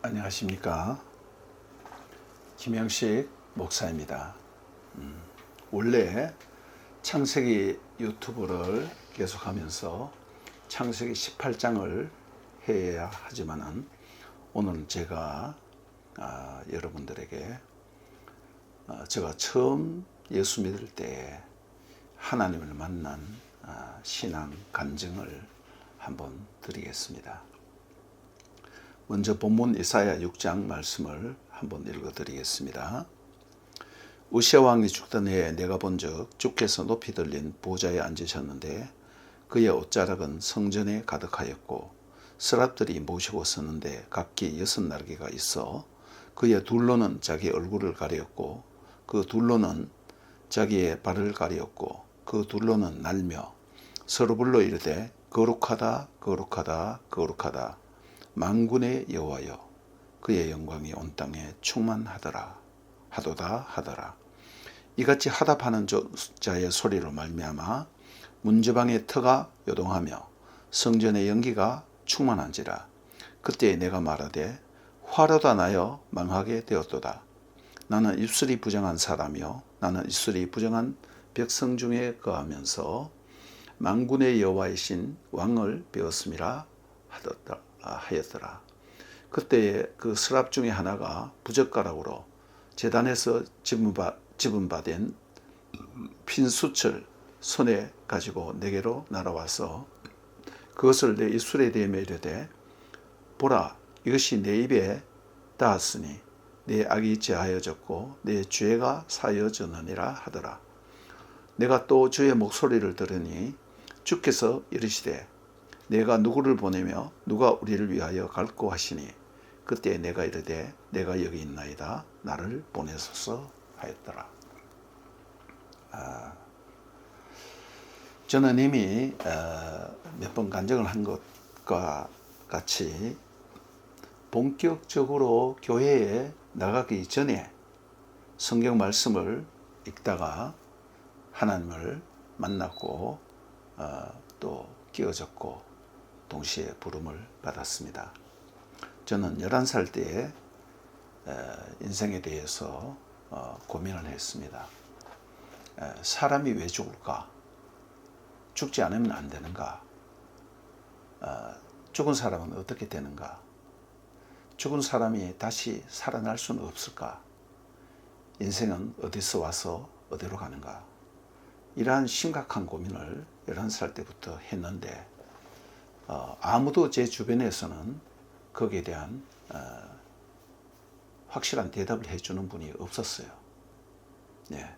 안녕하십니까. 김영식 목사입니다. 원래 창세기 유튜브를 계속하면서 창세기 18장을 해야 하지만은 오늘은 제가 여러분들에게 제가 처음 예수 믿을 때 하나님을 만난 신앙 간증을 한번 드리겠습니다. 먼저 본문 이사야 6장 말씀을 한번 읽어드리겠습니다. 우시아 왕이 죽던 해에 내가 본즉 주께서 높이 들린 보좌에 앉으셨는데 그의 옷자락은 성전에 가득하였고 서랍들이 모시고 섰는데 각기 6날개가 있어 그의 둘로는 자기 얼굴을 가리었고 그 둘로는 자기의 발을 가리었고 그 둘로는 날며 서로 불러 이르되 거룩하다 거룩하다 거룩하다 만군의 여호와여 그의 영광이 온 땅에 충만하더라 하도다. 이같이 하답하는 자의 소리로 말미암아 문제방의 터가 요동하며 성전의 연기가 충만한지라. 그때 내가 말하되 화로다 나여 망하게 되었도다. 나는 입술이 부정한 사람이요 나는 입술이 부정한 백성 중에 거하면서 만군의 여호와이신 왕을 배웠음이라 하였더라. 그때에 그 서랍 중에 하나가 부젓가락으로 제단에서 집은 바된 핀수철 손에 가지고 내게로 날아와서 그것을 내 입술에 대며 이르되 보라 이것이 내 입에 닿았으니 내 악이 제하여졌고 내 죄가 사여졌느니라 하더라. 내가 또 주의 목소리를 들으니 주께서 이르시되 내가 누구를 보내며 누가 우리를 위하여 갈꼬 하시니 그때 내가 이르되 내가 여기 있나이다 나를 보내소서 하였더라. 저는 이미 몇 번 간증을 한 것과 같이 본격적으로 교회에 나가기 전에 성경 말씀을 읽다가 하나님을 만났고 또 끼어졌고 동시에 부름을 받았습니다. 저는 11살 때에 인생에 대해서 고민을 했습니다. 사람이 왜 죽을까? 죽지 않으면 안 되는가? 죽은 사람은 어떻게 되는가? 죽은 사람이 다시 살아날 수는 없을까? 인생은 어디서 와서 어디로 가는가? 이러한 심각한 고민을 11살 때부터 했는데 아무도 제 주변에서는 거기에 대한 확실한 대답을 해주는 분이 없었어요. 네.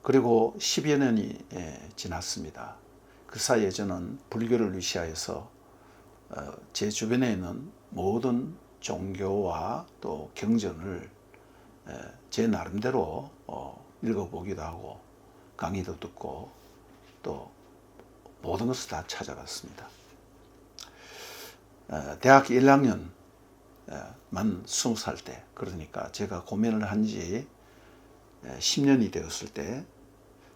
그리고 10여 년이 지났습니다. 그 사이에 저는 불교를 위시하여서 제 주변에 있는 모든 종교와 또 경전을 제 나름대로 읽어보기도 하고 강의도 듣고 또 모든 것을 다 찾아봤습니다. 대학 1학년 만 20살 때 그러니까 제가 고민을 한 지 10년이 되었을 때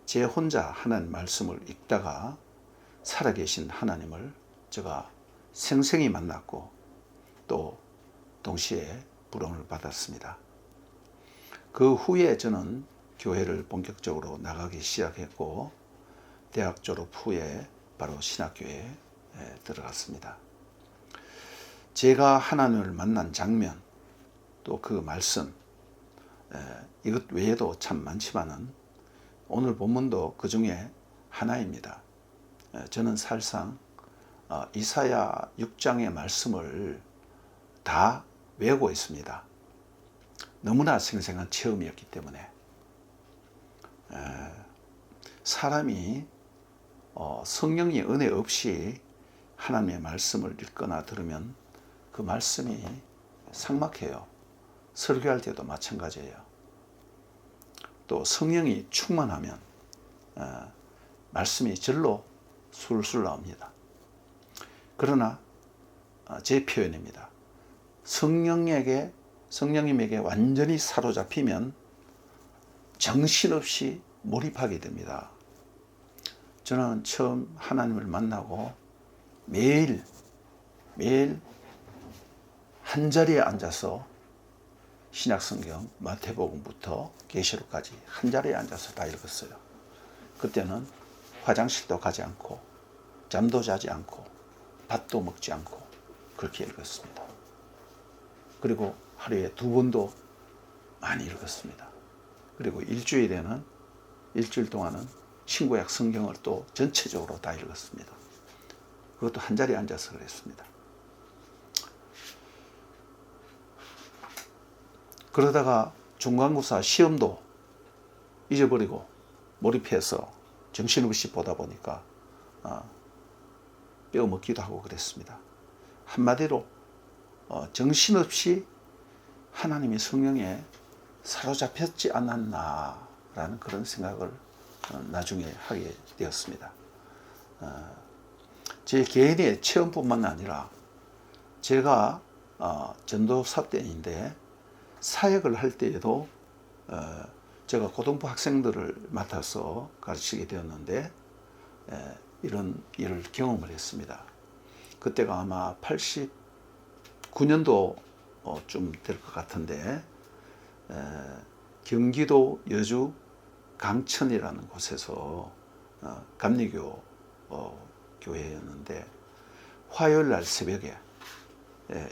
제 혼자 하나님 말씀을 읽다가 살아계신 하나님을 제가 생생히 만났고 또 동시에 부름을 받았습니다. 그 후에 저는 교회를 본격적으로 나가기 시작했고 대학 졸업 후에 바로 신학교에 들어갔습니다. 제가 하나님을 만난 장면 또 그 말씀 이것 외에도 참 많지만은 오늘 본문도 그 중에 하나입니다. 저는 사실상 이사야 6장의 말씀을 다 외우고 있습니다. 너무나 생생한 체험이었기 때문에 사람이 성령의 은혜 없이 하나님의 말씀을 읽거나 들으면 그 말씀이 삭막해요. 설교할 때도 마찬가지예요. 또 성령이 충만하면 말씀이 절로 술술 나옵니다. 그러나 제 표현입니다. 성령님에게 완전히 사로잡히면 정신없이 몰입하게 됩니다. 저는 처음 하나님을 만나고 매일 한 자리에 앉아서 신약성경 마태복음부터 계시록까지 한 자리에 앉아서 다 읽었어요. 그때는 화장실도 가지 않고 잠도 자지 않고 밥도 먹지 않고 그렇게 읽었습니다. 그리고 하루에 2번도 많이 읽었습니다. 그리고 일주일 동안은 신구약 성경을 또 전체적으로 다 읽었습니다. 그것도 한 자리에 앉아서 그랬습니다. 그러다가 중간고사 시험도 잊어버리고 몰입해서 정신없이 보다 보니까 빼어먹기도 하고 그랬습니다. 한마디로 정신없이 하나님의 성령에 사로잡혔지 않았나라는 그런 생각을 나중에 하게 되었습니다. 제 개인의 체험뿐만 아니라 제가 전도사 때인데 사역을 할 때에도 제가 고등부 학생들을 맡아서 가르치게 되었는데 이런 일을 경험을 했습니다. 그때가 아마 89년도 좀 될 것 같은데 경기도 여주 강천이라는 곳에서 감리교 교회였는데 화요일 날 새벽에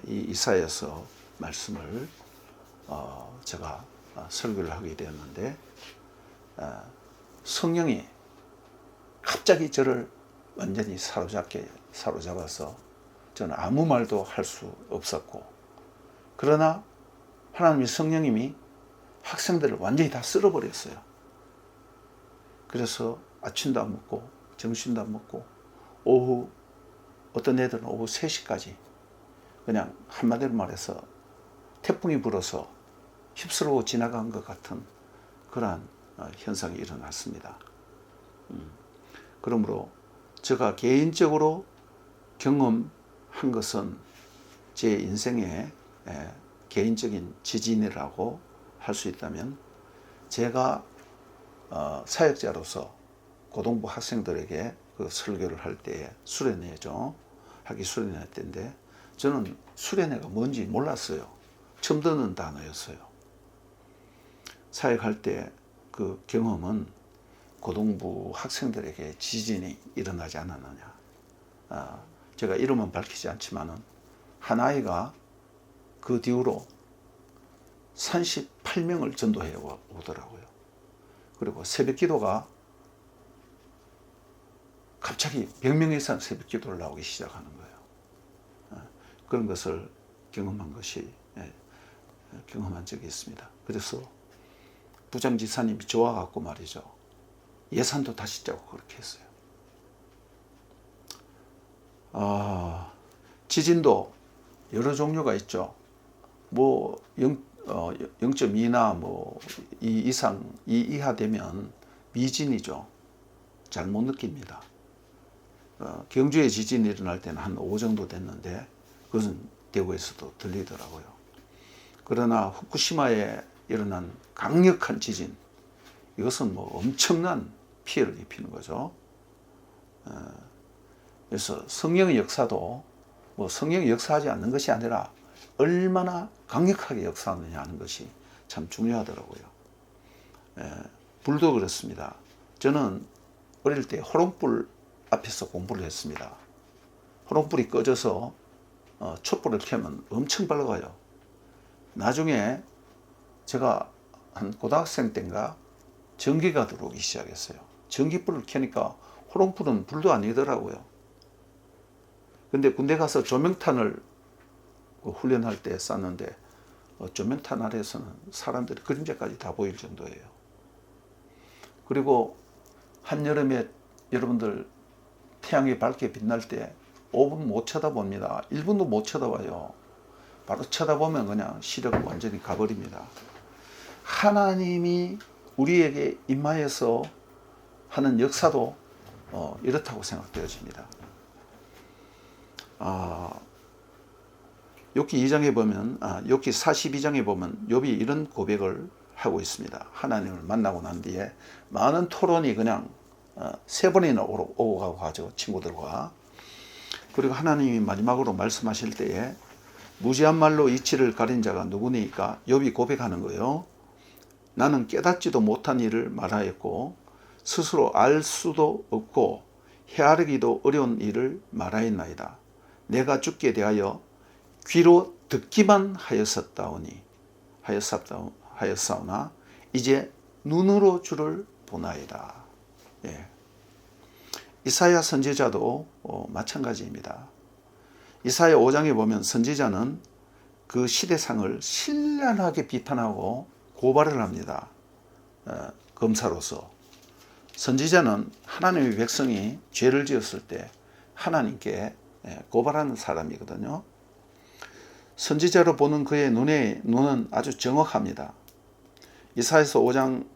이 이사야서 말씀을 제가 설교를 하게 되었는데 성령이 갑자기 저를 완전히 사로잡아서 저는 아무 말도 할 수 없었고, 그러나 하나님의 성령님이 학생들을 완전히 다 쓸어버렸어요. 그래서 아침도 안 먹고 점심도 안 먹고 오후, 어떤 애들은 오후 3시까지 그냥 한마디로 말해서 태풍이 불어서 휩쓸고 지나간 것 같은 그러한 현상이 일어났습니다. 그러므로 제가 개인적으로 경험한 것은 제 인생의 개인적인 지진이라고 할 수 있다면, 제가 사역자로서 고등부 학생들에게 그 설교를 할 때에 수련회죠. 학위 수련회 때인데 저는 수련회가 뭔지 몰랐어요. 처음 듣는 단어였어요. 사역할 때 그 경험은 고등부 학생들에게 지진이 일어나지 않았느냐. 제가 이름은 밝히지 않지만은 한 아이가 그 뒤로 38명을 전도해 오더라고요. 그리고 새벽 기도가 갑자기 100명 이상 새벽 기도를 나오기 시작하는 거예요. 그런 것을 경험한 적이 있습니다. 그래서 부장지사님이 좋아갖고 말이죠. 예산도 다시 짜고 그렇게 했어요. 지진도 여러 종류가 있죠. 뭐 0.2나 뭐 2 이상, 2 이하 되면 미진이죠. 잘 못 느낍니다. 경주에 지진이 일어날 때는 한 5 정도 됐는데 그것은 대구에서도 들리더라고요. 그러나 후쿠시마에 일어난 강력한 지진, 이것은 뭐 엄청난 피해를 입히는 거죠. 그래서 성령의 역사도 뭐 성령이 역사하지 않는 것이 아니라 얼마나 강력하게 역사하느냐 하는 것이 참 중요하더라고요. 불도 그렇습니다. 저는 어릴 때 호롱불 앞에서 공부를 했습니다. 호롱불이 꺼져서 촛불을 켜면 엄청 밝아요. 나중에 제가 한 고등학생 때인가 전기가 들어오기 시작했어요. 전기불을 켜니까 호롱불은 불도 아니더라고요. 근데 군대 가서 조명탄을 훈련할 때 쐈는데 조명탄 아래에서는 사람들이 그림자까지 다 보일 정도예요. 그리고 한여름에 여러분들 태양이 밝게 빛날 때 5분 못 쳐다봅니다. 1분도 못 쳐다봐요. 바로 쳐다보면 그냥 시력은 완전히 가버립니다. 하나님이 우리에게 임하여서 하는 역사도 이렇다고 생각되어집니다. 욥기 2장에 보면, 욥기 42장에 보면 욥이 이런 고백을 하고 있습니다. 하나님을 만나고 난 뒤에 많은 토론이 그냥 3번이나 오고 가고 하죠, 친구들과. 그리고 하나님이 마지막으로 말씀하실 때에 무지한 말로 이치를 가린 자가 누구니까? 욥이 고백하는 거예요. 나는 깨닫지도 못한 일을 말하였고 스스로 알 수도 없고 헤아리기도 어려운 일을 말하였나이다. 내가 주께 대하여 귀로 듣기만 하였사오나 이제 눈으로 주를 보나이다. 예. 이사야 선지자도 마찬가지입니다. 이사야 5장에 보면 선지자는 그 시대상을 신랄하게 비판하고 고발을 합니다. 검사로서. 선지자는 하나님의 백성이 죄를 지었을 때 하나님께 고발하는 사람이거든요. 선지자로 보는 그의 눈은 아주 정확합니다. 이사야서 5장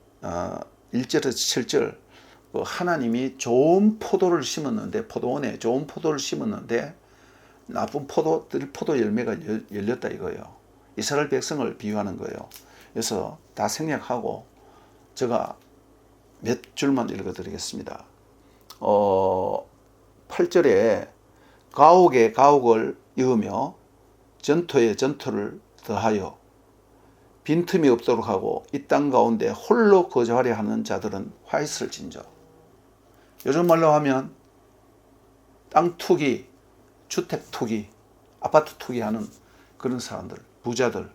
1절에서 7절 하나님이 좋은 포도를 심었는데 포도원에 좋은 포도를 심었는데 나쁜 들포도 열매가 열렸다 이거예요. 이스라엘 백성을 비유하는 거예요. 그래서 다 생략하고 제가 몇 줄만 읽어드리겠습니다. 8절에 가옥에 가옥을 이으며 전토에 전토를 더하여 빈틈이 없도록 하고 이 땅 가운데 홀로 거주하려 하는 자들은 화 있을진저. 요즘 말로 하면 땅 투기, 주택 투기, 아파트 투기하는 그런 사람들, 부자들,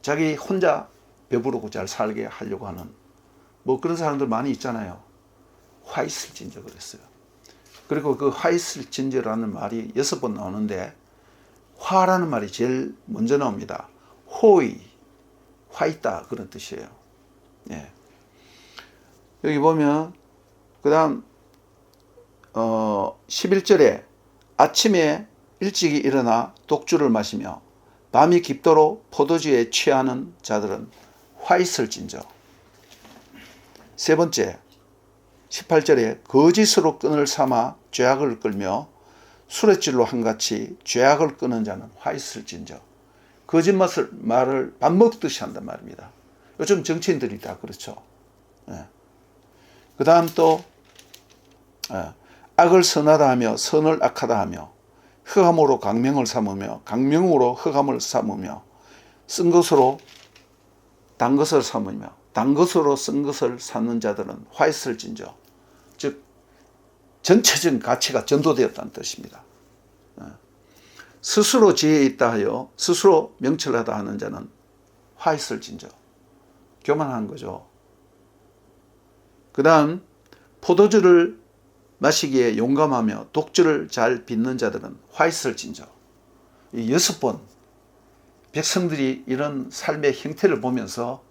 자기 혼자 배부르고 잘 살게 하려고 하는 뭐 그런 사람들 많이 있잖아요. 화 있을진저 그랬어요. 그리고 그 화 있을진저라는 말이 6번 나오는데 화라는 말이 제일 먼저 나옵니다. 호의, 화 있다 그런 뜻이에요. 예. 여기 보면 그 다음 11절에 아침에 일찍이 일어나 독주를 마시며 밤이 깊도록 포도주에 취하는 자들은 화 있을진저. 세 번째 18절에 거짓으로 끈을 삼아 죄악을 끌며 수레질로 한같이 죄악을 끄는 자는 화 있을진저. 거짓말을 밥 먹듯이 한단 말입니다. 요즘 정치인들이 다 그렇죠. 예. 그 다음 또 악을 선하다 하며 선을 악하다 하며 흑암으로 강명을 삼으며 강명으로 흑암을 삼으며 쓴 것으로 단 것을 삼으며 단 것으로 쓴 것을 삼는 자들은 화 있을진저. 즉 전체적인 가치가 전도되었다는 뜻입니다. 스스로 지혜에 있다 하여 스스로 명철하다 하는 자는 화 있을진저. 교만한 거죠. 그 다음 포도주를 마시기에 용감하며 독주를 잘 빚는 자들은 화 있을진저. 이 6번 백성들이 이런 삶의 형태를 보면서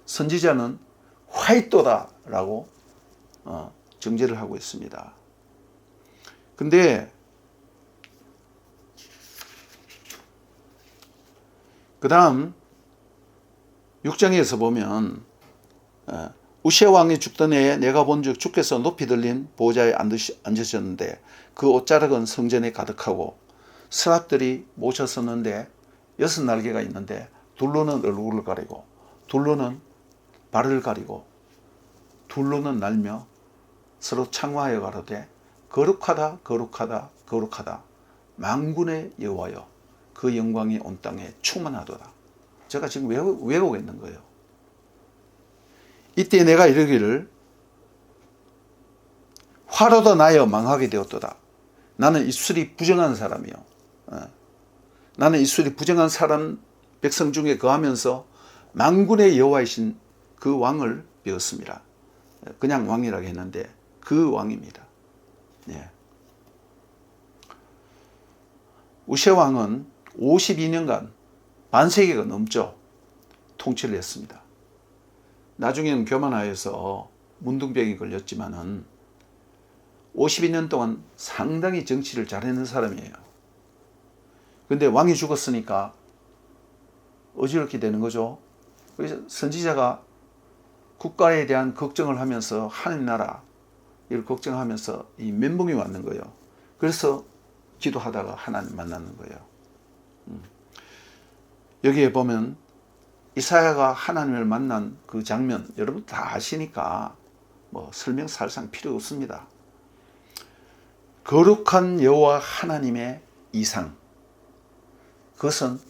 선지자는 화 있도다라고 정죄를 하고 있습니다. 근데 그 다음 6장에서 보면 우시아 왕이 죽던 해에 내가 본즉 주께서 높이 들린 보좌에 앉으셨는데 그 옷자락은 성전에 가득하고 스랍들이 모셔섰는데 6날개가 있는데 둘로는 얼굴을 가리고 둘로는 발을 가리고 둘로는 날며 서로 창화하여 가로되 거룩하다 거룩하다 거룩하다 만군의 여호와여 그 영광이 온 땅에 충만하도다. 제가 지금 외우고 있는 거예요. 이때 내가 이르기를 화로도 나여 망하게 되었도다. 나는 입술이 부정한 사람이요. 나는 입술이 부정한 사람 백성 중에 거하면서 만군의 여호와이신 그 왕을 배웠습니다. 그냥 왕이라고 했는데 그 왕입니다. 예. 우시아 왕은 52년간 반세기가 넘죠. 통치를 했습니다. 나중에는 교만하여서 문둥병이 걸렸지만은 52년 동안 상당히 정치를 잘해낸 사람이에요. 근데 왕이 죽었으니까 어지럽게 되는 거죠. 그래서 선지자가 국가에 대한 걱정을 하면서 하나님 나라 이를 걱정하면서 이 멘붕이 왔는 거예요. 그래서 기도하다가 하나님 만나는 거예요. 여기에 보면 이사야가 하나님을 만난 그 장면 여러분 다 아시니까 뭐 설명살상 필요 없습니다. 거룩한 여호와 하나님의 이상, 그것은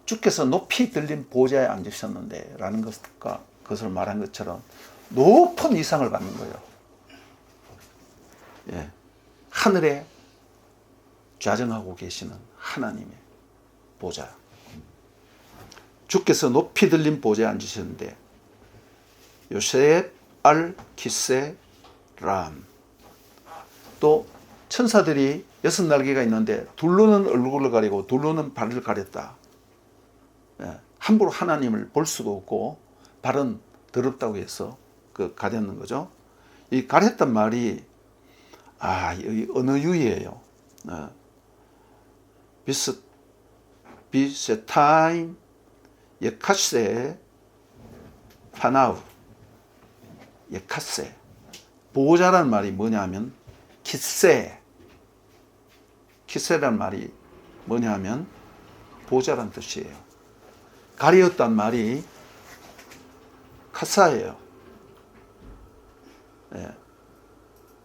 주께서 높이 들린 보좌에 앉으셨는데 라는 것과 그것을 말한 것처럼 높은 이상을 받는 거예요. 예. 하늘에 좌정하고 계시는 하나님의 보좌. 주께서 높이 들린 보좌에 앉으셨는데 요셉 알 키세 람. 또 천사들이 6날개가 있는데 둘로는 얼굴을 가리고 둘로는 발을 가렸다. 예. 함부로 하나님을 볼 수가 없고 발은 더럽다고 해서 그 가렸는 거죠. 이 가렸단 말이 이 언어유희예요. 비세타임 예카세 파나우. 예카세. 보호자라는 말이 뭐냐면 키세. 키세라는 말이 뭐냐면 보호자라는 뜻이에요. 가리었단 말이 카사예요. 예.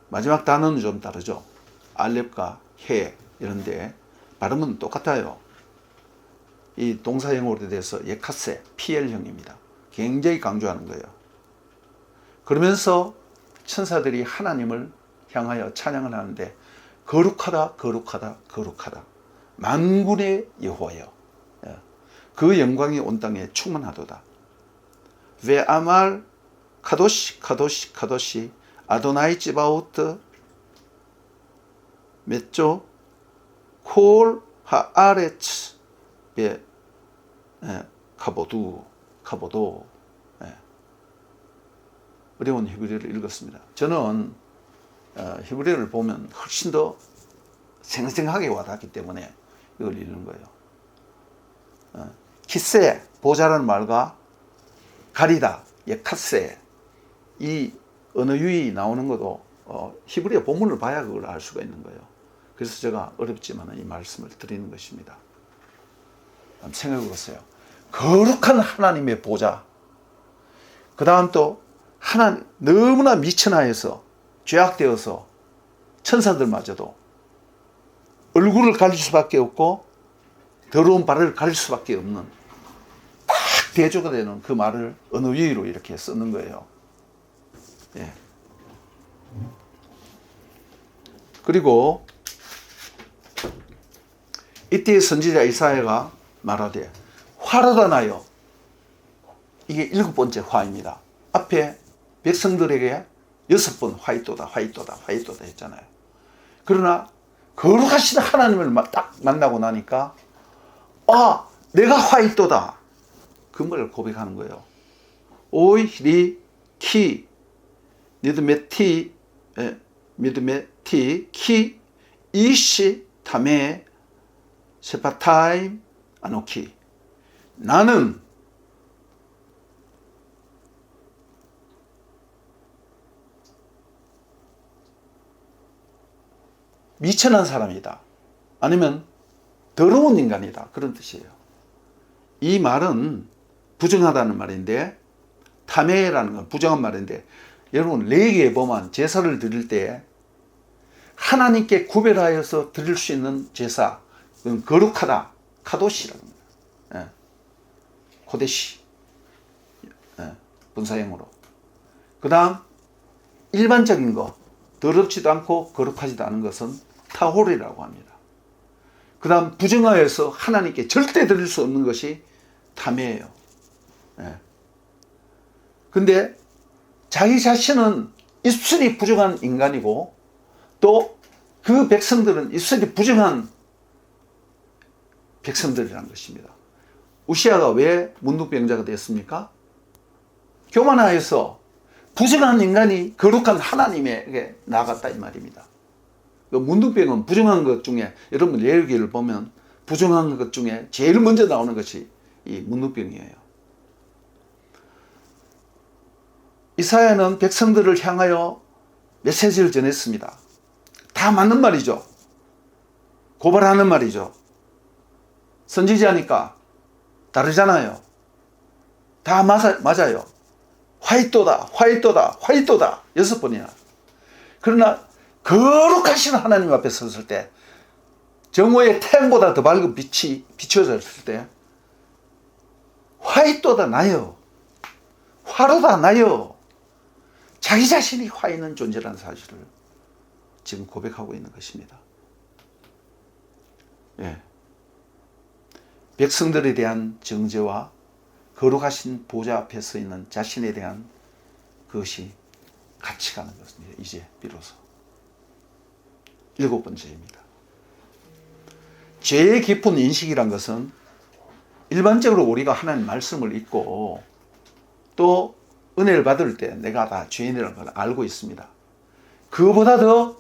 마지막 단어는 좀 다르죠. 알렙과 해 이런데 발음은 똑같아요. 이 동사형으로 돼서 예카세, PL형입니다. 굉장히 강조하는 거예요. 그러면서 천사들이 하나님을 향하여 찬양을 하는데 거룩하다, 거룩하다, 거룩하다. 만군의 여호와여. 그 영광이 온 땅에 충만하도다. 왜 아말 카도시 카도시 카도시 아도나이 찌바우트 맺죠 콜 하아레츠 예 카보도 어려운 히브리어를 읽었습니다. 저는 히브리어를 보면 훨씬 더 생생하게 와닿기 때문에 이걸 읽는 거예요. 키세 보좌라는 말과 가리다 예카세 이 언어유희 나오는 것도 히브리어 본문을 봐야 그걸 알 수가 있는 거예요. 그래서 제가 어렵지만 이 말씀을 드리는 것입니다. 한번 생각해 보세요. 거룩한 하나님의 보좌. 그 다음 또 너무나 미천하여서 죄악되어서 천사들마저도 얼굴을 가릴 수밖에 없고 더러운 발을 가릴 수밖에 없는 딱 대조가 되는 그 말을 언어유희로 이렇게 쓰는 거예요. 예. 그리고 이때 선지자 이사야가 말하되 화로다 나여. 이게 7번째 화입니다. 앞에 백성들에게 6번 화이또다 화이또다 화이또다 했잖아요. 그러나 거룩하신 하나님을 딱 만나고 나니까 내가 화이또다. 그 말을 고백하는 거예요. 오이 리 키 미드메티 키 이시 타메 세파타임 아노키. 나는 미천한 사람이다. 아니면 더러운 인간이다. 그런 뜻이에요. 이 말은 부정하다는 말인데 타메라는 건 부정한 말인데 여러분 레위기에 보면 제사를 드릴 때 하나님께 구별하여서 드릴 수 있는 제사 그건 거룩하다. 카도시라고 합니다. 예. 코데시 분사형으로. 그 다음 일반적인 거 더럽지도 않고 거룩하지도 않은 것은 타홀이라고 합니다. 그 다음 부정하여서 하나님께 절대 드릴 수 없는 것이 타메예요. 근데 자기 자신은 입술이 부정한 인간이고 또 그 백성들은 입술이 부정한 백성들이라는 것입니다. 우시아가 왜 문둥병자가 됐습니까? 교만하여서 부정한 인간이 거룩한 하나님에게 나아갔다 이 말입니다. 문둥병은 부정한 것 중에 여러분 레위기를 보면 부정한 것 중에 제일 먼저 나오는 것이 이 문둥병이에요. 이사야는 백성들을 향하여 메시지를 전했습니다. 다 맞는 말이죠. 고발하는 말이죠. 선지자니까 다르잖아요. 다 맞아요. 화이또다 화이또다 화이또다 6번이나. 그러나 거룩하신 하나님 앞에 섰을 때 정오의 태양보다 더 밝은 빛이 비춰졌을 때 화있도다 나요. 화로다 나요. 자기 자신이 화 있는 존재라는 사실을 지금 고백하고 있는 것입니다. 예. 백성들에 대한 정죄와 거룩하신 보좌 앞에 서 있는 자신에 대한 그것이 같이 가는 것입니다. 이제 비로소. 7번째입니다. 죄의 깊은 인식이란 것은 일반적으로 우리가 하나님 말씀을 읽고 또 은혜를 받을 때 내가 다 죄인이라는 걸 알고 있습니다. 그보다 더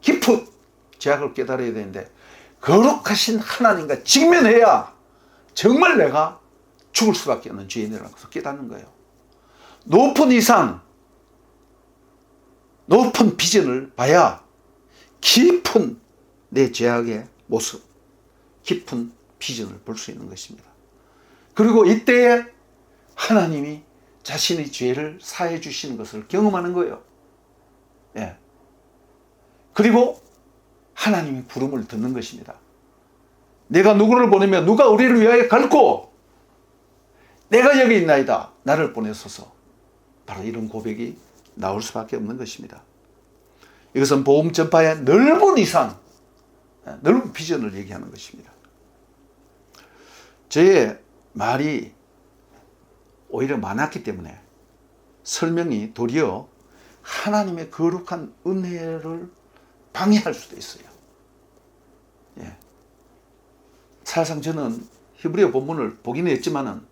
깊은 죄악을 깨달아야 되는데 거룩하신 하나님과 직면해야 정말 내가 죽을 수밖에 없는 죄인이라는 것을 깨닫는 거예요. 높은 이상, 높은 비전을 봐야 깊은 내 죄악의 모습, 깊은 비전을 볼 수 있는 것입니다. 그리고 이때에 하나님이 자신의 죄를 사해 주시는 것을 경험하는 거예요. 예. 그리고 하나님이 부름을 듣는 것입니다. 내가 누구를 보내면 누가 우리를 위하여 갈고 내가 여기 있나이다. 나를 보내소서. 바로 이런 고백이 나올 수밖에 없는 것입니다. 이것은 복음 전파의 넓은 이상, 넓은 비전을 얘기하는 것입니다. 저의 말이 오히려 많았기 때문에 설명이 도리어 하나님의 거룩한 은혜를 방해할 수도 있어요. 예. 사실상 저는 히브리어 본문을 보기는 했지만은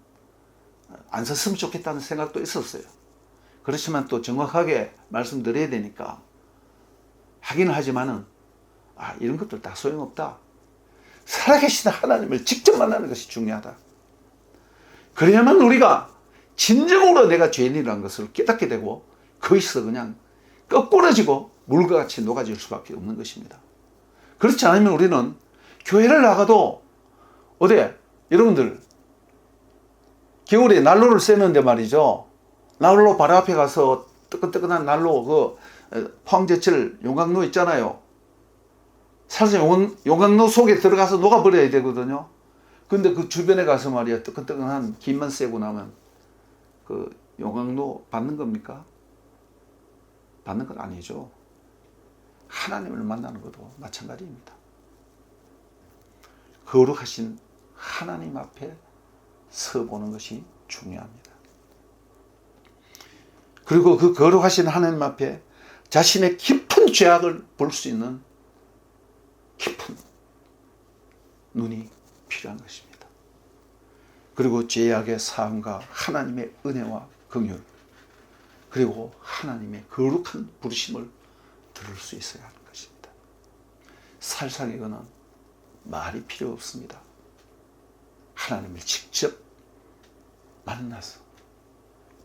안 썼으면 좋겠다는 생각도 있었어요. 그렇지만 또 정확하게 말씀드려야 되니까 하기는 하지만은 이런 것들 다 소용없다. 살아계신 하나님을 직접 만나는 것이 중요하다. 그래야만 우리가 진정으로 내가 죄인이라는 것을 깨닫게 되고 거기서 그냥 꺾어지고 물과 같이 녹아질 수밖에 없는 것입니다. 그렇지 않으면 우리는 교회를 나가도 어디 여러분들 겨울에 난로를 쐬는데 말이죠. 난로 바로 앞에 가서 뜨끈뜨끈한 난로 포항제철 용광로 있잖아요. 사실 용광로 속에 들어가서 녹아버려야 되거든요. 근데 그 주변에 가서 말이야 뜨끈뜨끈한 김만 쐬고 나면 그 용광로 받는 겁니까? 받는 건 아니죠. 하나님을 만나는 것도 마찬가지입니다. 거룩하신 하나님 앞에 서보는 것이 중요합니다. 그리고 그 거룩하신 하나님 앞에 자신의 깊은 죄악을 볼 수 있는 깊은 눈이 필요한 것입니다. 그리고 죄악의 사함과 하나님의 은혜와 긍휼 그리고 하나님의 거룩한 부르심을 들을 수 있어야 하는 것입니다. 살상 이거는 말이 필요 없습니다. 하나님을 직접 만나서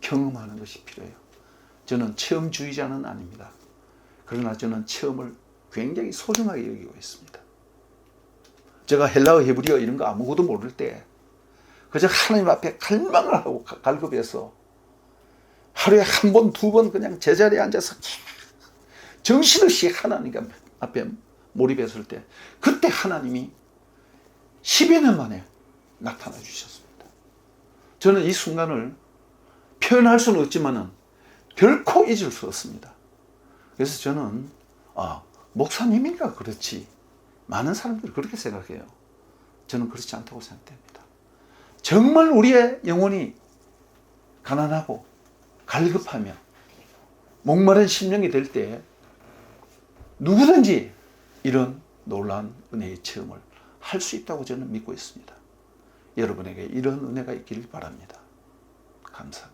경험하는 것이 필요해요. 저는 체험주의자는 아닙니다. 그러나 저는 체험을 굉장히 소중하게 여기고 있습니다. 제가 헬라어, 히브리어 이런 거 아무것도 모를 때 그저 하나님 앞에 갈망을 하고 갈급해서 하루에 한 번, 두 번 그냥 제자리에 앉아서 정신없이 하나님 앞에 몰입했을 때 그때 하나님이 10여 년 만에 나타나 주셨습니다. 저는 이 순간을 표현할 수는 없지만은 결코 잊을 수 없습니다. 그래서 저는 목사님이니까 그렇지 많은 사람들이 그렇게 생각해요. 저는 그렇지 않다고 생각됩니다. 정말 우리의 영혼이 가난하고 갈급하며 목마른 심령이 될 때 누구든지 이런 놀라운 은혜의 체험을 할 수 있다고 저는 믿고 있습니다. 여러분에게 이런 은혜가 있기를 바랍니다. 감사합니다.